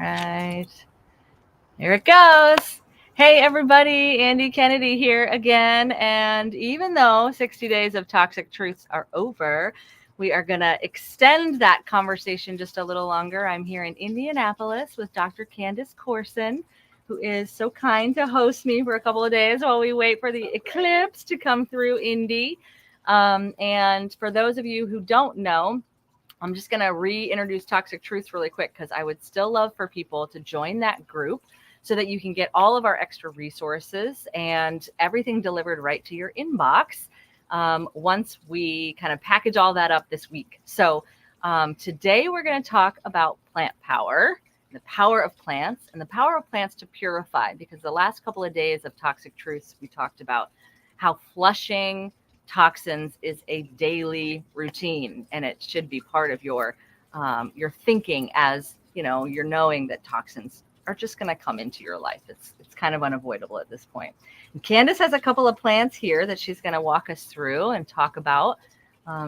right. Here it goes. Hey, everybody. Andy Kennedy here again. And even though 60 days of toxic truths are over, we are going to extend that conversation just a little longer. I'm here in Indianapolis with Dr. Candace Corson, who is so kind to host me for a couple of days while we wait for the eclipse to come through Indy. And for those of you who don't know, I'm just going to reintroduce Toxic Truth really quick because I would still love for people to join that group so that you can get all of our extra resources and everything delivered right to your inbox once we kind of package all that up this week. So today we're going to talk about plant power, the power of plants, and the power of plants to purify, because the last couple of days of Toxic Truths, we talked about how flushing toxins is a daily routine, and it should be part of your thinking, as you know, you're knowing that toxins are just going to come into your life. It's kind of unavoidable at this point. And Candace has a couple of plants here that she's going to walk us through and talk about.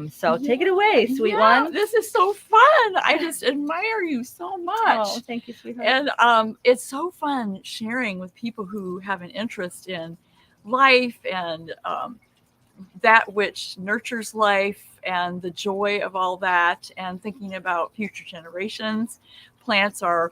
So take it away, sweet one. This is so fun. I just admire you so much. Oh, thank you, sweetheart. And it's so fun sharing with people who have an interest in life and that which nurtures life and the joy of all that, and thinking about future generations. Plants are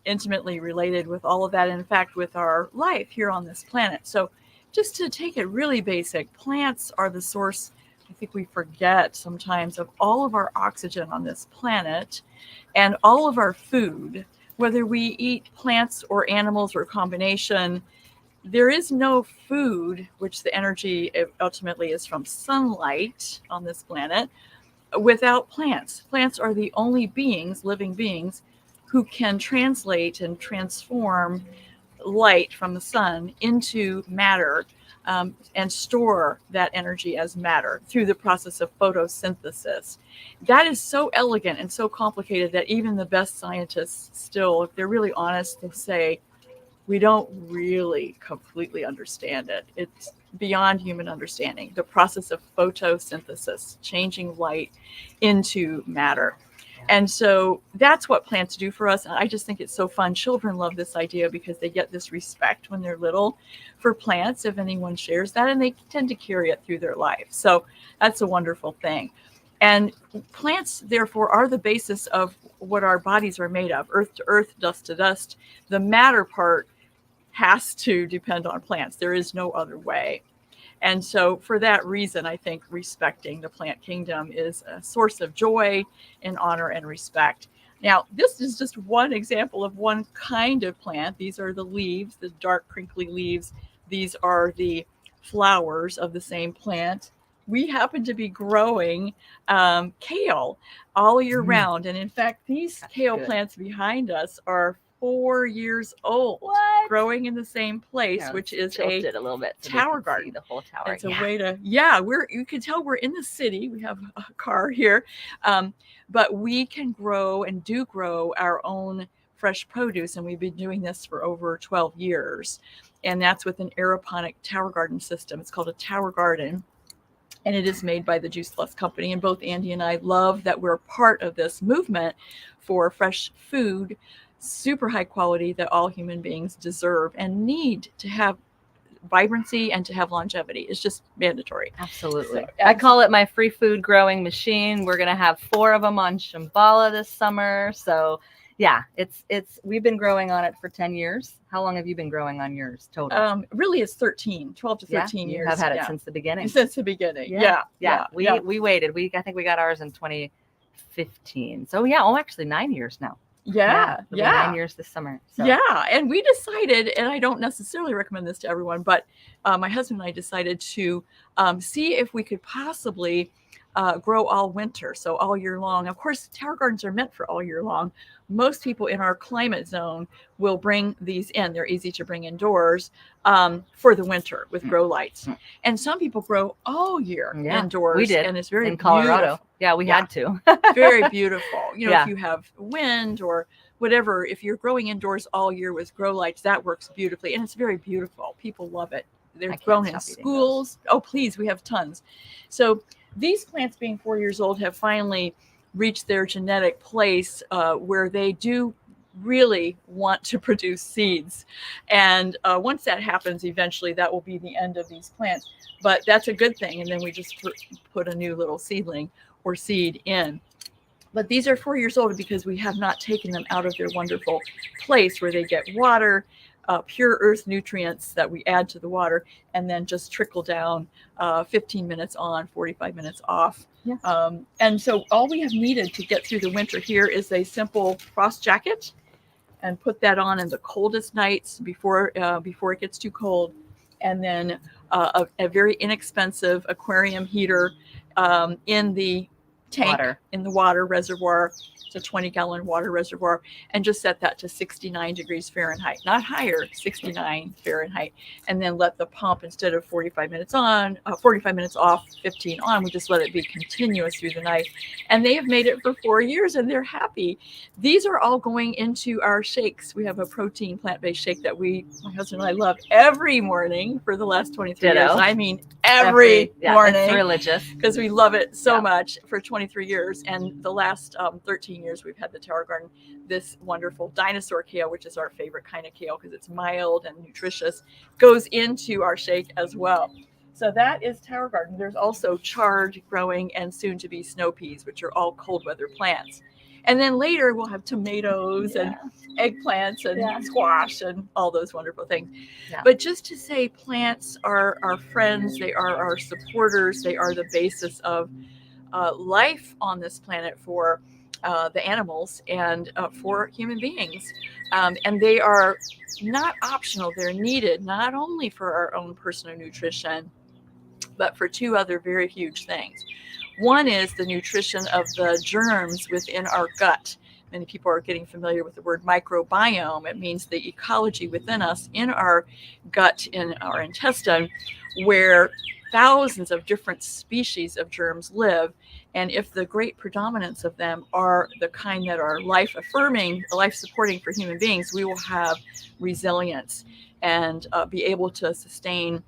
intimately related with all of that, in fact, with our life here on this planet. So just to take it really basic, plants are the source, I think we forget sometimes, of all of our oxygen on this planet and all of our food, whether we eat plants or animals or a combination. There is no food, which the energy ultimately is from sunlight on this planet, without plants. Plants are the only beings, living beings, who can translate and transform light from the sun into matter and store that energy as matter through the process of photosynthesis. That is so elegant and so complicated that even the best scientists still, if they're really honest, they say, we don't really completely understand it. It's beyond human understanding. The process of photosynthesis, changing light into matter. And so that's what plants do for us. And I just think it's so fun. Children love this idea because they get this respect when they're little for plants, if anyone shares that, and they tend to carry it through their life. So that's a wonderful thing. And plants, therefore, are the basis of what our bodies are made of: earth to earth, dust to dust. The matter part has to depend on plants. There is no other way. And so for that reason, I think respecting the plant kingdom is a source of joy and honor and respect. Now, this is just one example of one kind of plant. These are the leaves, the dark crinkly leaves. These are the flowers of the same plant. We happen to be growing kale all year round. And in fact, these kale plants behind us are 4 years old. What? Growing in the same place, which is a little bit so tower garden. The whole tower. It's a way to, you can tell we're in the city. We have a car here, but we can grow and do grow our own fresh produce. And we've been doing this for over 12 years. And that's with an aeroponic tower garden system. It's called a tower garden. And it is made by the Juice Plus Company. And both Andy and I love that we're part of this movement for fresh food, super high quality, that all human beings deserve and need to have vibrancy and to have longevity. It's just mandatory. Absolutely. So, I call it my free food growing machine. We're going to have 4 of them on Shambhala this summer. So yeah, we've been growing on it for 10 years. How long have you been growing on yours total? Really it's 12 to 13 years. I've had it since the beginning. Since the beginning. Yeah. We waited. I think we got ours in 2015. So actually 9 years now. Yeah. 9 years this summer. So. Yeah. And we decided, and I don't necessarily recommend this to everyone, but my husband and I decided to see if we could possibly grow all winter. So all year long. Of course, tower gardens are meant for all year long. Most people in our climate zone will bring these in. They're easy to bring indoors for the winter with grow lights. And some people grow all year indoors. We did. And it's very in Colorado. Beautiful. Yeah, we had to. Very beautiful. If you have wind or whatever, if you're growing indoors all year with grow lights, that works beautifully. And it's very beautiful. People love it. They're grown in schools. Oh, please. We have tons. So these plants, being 4 years old, have finally reached their genetic place where they do really want to produce seeds. And once that happens, eventually that will be the end of these plants. But that's a good thing. And then we just put a new little seedling or seed in. But these are 4 years old because we have not taken them out of their wonderful place where they get water, pure earth nutrients that we add to the water, and then just trickle down 15 minutes on, 45 minutes off. Yeah. And so all we have needed to get through the winter here is a simple frost jacket, and put that on in the coldest nights before it gets too cold, and then a very inexpensive aquarium heater in the tank, in the water reservoir. It's a 20-gallon water reservoir, and just set that to 69 degrees Fahrenheit, not higher, 69 Fahrenheit, and then let the pump, instead of 45 minutes on, 45 minutes off, 15 on, we just let it be continuous through the night. And they have made it for 4 years, and they're happy. These are all going into our shakes. We have a protein plant-based shake that my husband and I love every morning for the last 23 years. I mean, every morning. It's religious. Because we love it so much for 23 years. And the last 13 years, we've had the Tower Garden, this wonderful dinosaur kale, which is our favorite kind of kale because it's mild and nutritious, goes into our shake as well. So that is Tower Garden. There's also chard growing and soon to be snow peas, which are all cold weather plants. And then later we'll have tomatoes and eggplants and squash and all those wonderful things. Yeah. But just to say, plants are our friends. They are our supporters. They are the basis of life on this planet for the animals and for human beings. And they are not optional. They're needed not only for our own personal nutrition, but for two other very huge things. One is the nutrition of the germs within our gut. Many people are getting familiar with the word microbiome. It means the ecology within us, in our gut, in our intestine, where thousands of different species of germs live. And if the great predominance of them are the kind that are life-affirming, life-supporting for human beings, we will have resilience and be able to sustain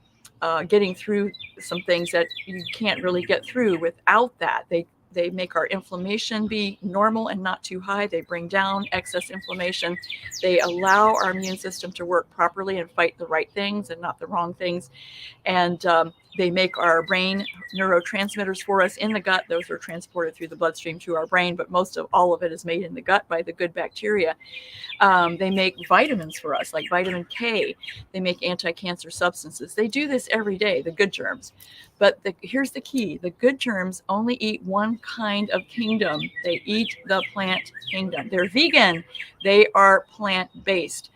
getting through some things that you can't really get through without that. They make our inflammation be normal and not too high. They bring down excess inflammation. They allow our immune system to work properly and fight the right things and not the wrong things. And they make our brain neurotransmitters for us in the gut. Those are transported through the bloodstream to our brain, but most of all of it is made in the gut by the good bacteria. They make vitamins for us, like vitamin K. They make anti-cancer substances. They do this every day, the good germs. But here's the key. The good germs only eat one kind of kingdom. They eat the plant kingdom. They're vegan. They are plant-based.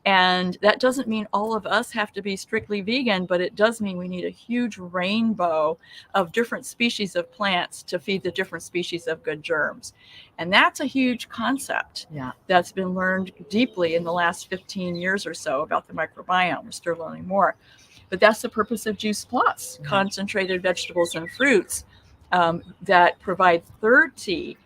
And that doesn't mean all of us have to be strictly vegan, but it does mean we need a huge rainbow of different species of plants to feed the different species of good germs. And that's a huge concept that's been learned deeply in the last 15 years or so about the microbiome. We're still learning more. But that's the purpose of Juice Plus, concentrated vegetables and fruits that provide 30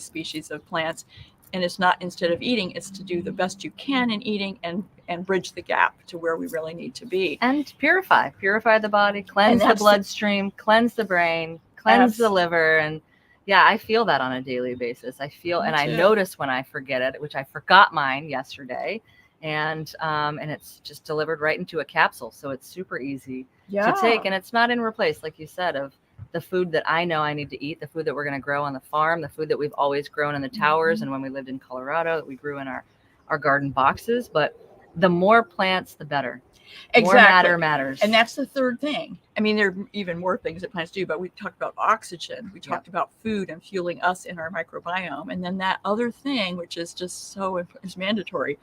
species of plants. And it's not, instead of eating, it's to do the best you can in eating and bridge the gap to where we really need to be. And purify the body, cleanse the bloodstream, cleanse the brain, cleanse the liver. And I feel that on a daily basis. I notice when I forget it, which I forgot mine yesterday. And it's just delivered right into a capsule. So it's super easy to take. And it's not in replace, like you said, of the food that I know I need to eat, the food that we're going to grow on the farm, the food that we've always grown in the towers. And when we lived in Colorado, that we grew in our garden boxes. But the more plants, the better. Exactly. More matter matters. And that's the third thing. I mean, there are even more things that plants do, but we talked about oxygen. We talked about food and fueling us in our microbiome. And then that other thing, which is just is mandatory,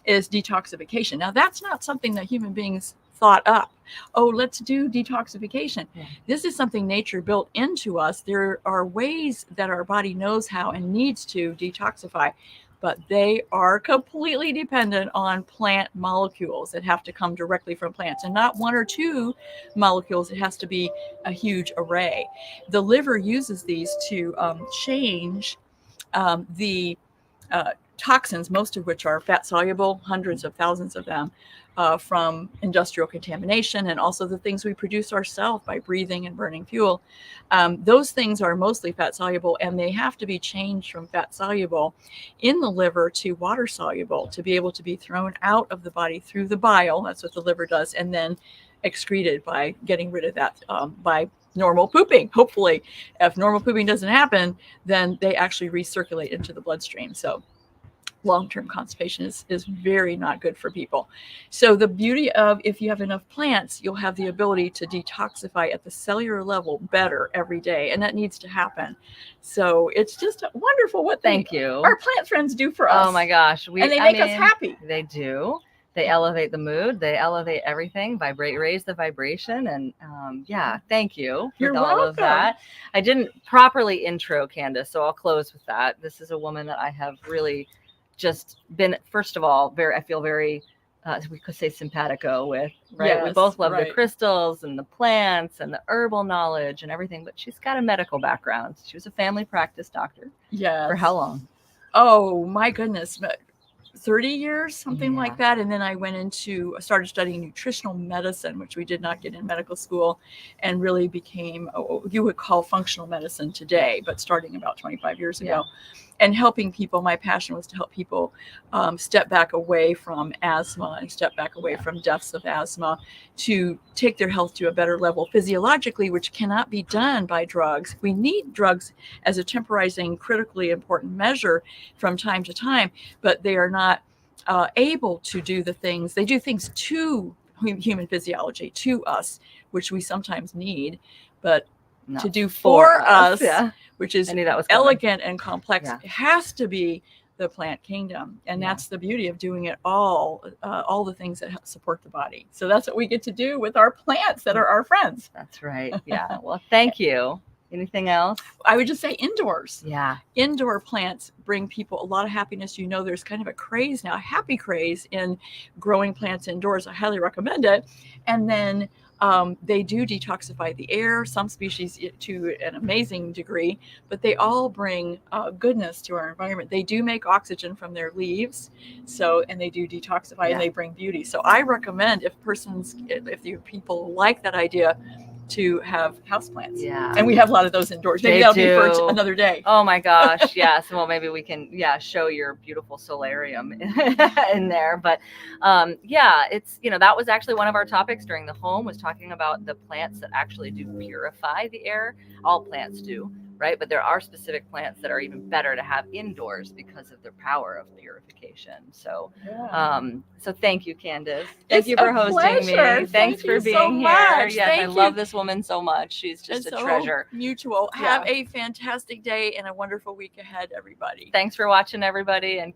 is detoxification. Now, that's not something that human beings thought up. Oh, let's do detoxification. This is something nature built into us. There are ways that our body knows how and needs to detoxify, but they are completely dependent on plant molecules that have to come directly from plants, and not one or two molecules. It has to be a huge array. The liver uses these to change the toxins, most of which are fat soluble, hundreds of thousands of them, from industrial contamination, and also the things we produce ourselves by breathing and burning fuel. Those things are mostly fat soluble, and they have to be changed from fat soluble in the liver to water soluble to be able to be thrown out of the body through the bile. That's what the liver does, and then excreted by getting rid of that by normal pooping. Hopefully, if normal pooping doesn't happen, then they actually recirculate into the bloodstream. So long-term constipation is very not good for people. So the beauty of, if you have enough plants, you'll have the ability to detoxify at the cellular level better every day, and that needs to happen. So it's just wonderful what Thank you. Our plant friends do for us. Oh my gosh. And they make us happy. They do. They elevate the mood. They elevate everything, raise the vibration. And yeah, thank you for You're all welcome. of that. I didn't properly intro Candace, so I'll close with that. This is a woman that I have really just been, first of all, I feel very, we could say simpatico with, right? Yes, we both love right. the crystals and the plants and the herbal knowledge and everything, but she's got a medical background. She was a family practice doctor. Yes. For how long? Oh my goodness. 30 years, something Yeah. like that. And then I started studying nutritional medicine, which we did not get in medical school, and really became what you would call functional medicine today, but starting about 25 years ago. And helping people, my passion was to help people step back away from asthma and step back away from deaths of asthma, to take their health to a better level physiologically, which cannot be done by drugs. We need drugs as a temporizing, critically important measure from time to time, but they are not able to do the things. They do things to human physiology, to us, which we sometimes need, but Not to do for us, yeah. which is elegant and complex, it has to be the plant kingdom. And that's the beauty of doing it all the things that help support the body. So that's what we get to do with our plants that are our friends. That's right. Yeah. Well, thank you. Anything else? I would just say indoors. Yeah. Indoor plants bring people a lot of happiness. You know, there's kind of a craze now, a happy craze in growing plants indoors. I highly recommend it. And then they do detoxify the air, some species to an amazing degree, but they all bring goodness to our environment. They do make oxygen from their leaves, and they do detoxify, and they bring beauty. So I recommend, if you people like that idea, to have houseplants. Yeah. And we have a lot of those indoors. Maybe that'll be for another day. Oh my gosh. Yes. Well, maybe we can, show your beautiful solarium in there. But it's, that was actually one of our topics during the home, was talking about the plants that actually do purify the air. All plants do, right? But there are specific plants that are even better to have indoors because of their power of purification. So, so thank you, Candace. Thank you for hosting me. Thanks for being here. Yes, I love this woman so much. She's just a treasure. Mutual. Have a fantastic day and a wonderful week ahead, everybody. Thanks for watching, everybody, and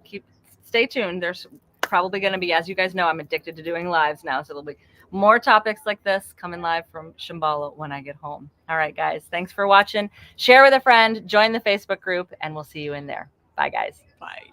stay tuned. There's probably going to be, as you guys know, I'm addicted to doing lives now, so there'll be more topics like this coming live from Shambhala when I get home. All right, guys. Thanks for watching. Share with a friend. Join the Facebook group, and we'll see you in there. Bye, guys. Bye.